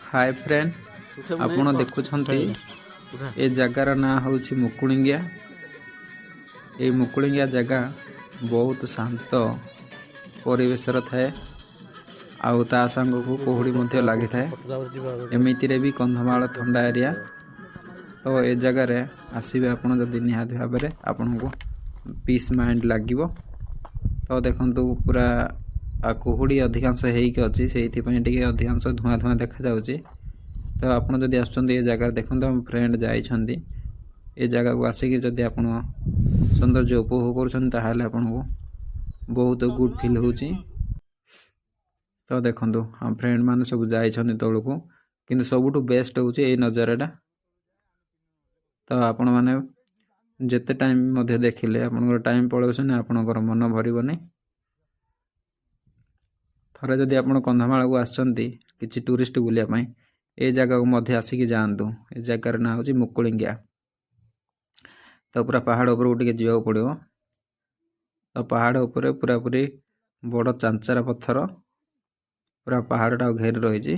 Hi friend आपण देखुंट ए जगार ना हूँ मुकुलिंगिया। ये मुकुलिंगिया जगह बहुत शांत परिवेशर थाए आउ ता सांग को कुहुड़ी मध्य लगी थाए। एमितिरे भी कंधमाल ठंडा एरिया तो ए जगार आसबे आपड़ जदि निहाती भाव में आपन को पीस माइंड लगे। तो देखंतु पूरा कुहुड़ी अधिकांश होइके अछि सेइथिपई टिके अधिकांश धुआं धुआं देखा जाउछि। तो आपन जदि आछन्ती ए जगह देखंतु हम फ्रेंड जाइछन्ती ए जगह को आसिक जदि आपन सौंदर्य उपभोग करछन्ती ताहाले आपन को बहुत गुड फील होछि। तो देखंतु हम फ्रेंड माने सब जाइछन्ती तळको किंतु सबुठु बेस्ट होछि ए नजाराटा। तो आपण माने जेते टाइम मध्ये देखिले आपनकर टाइम पळोछ ना आपनकर मन भरिबो नै। थरे जदि आपण कंधमाल को आछन्ती किछि टूरिस्ट बुलिया पई ए जगह को मध्य आसिक जानतु। ए जगार ना होछि मुकुलिंगिया। तो पूरा पहाड़ ऊपर उठके जीवा पड़िबो। तो पहाड़ ऊपर पूरा पूरी बड़ चांचारा पत्थर पूरा पहाड़टा घेर रही।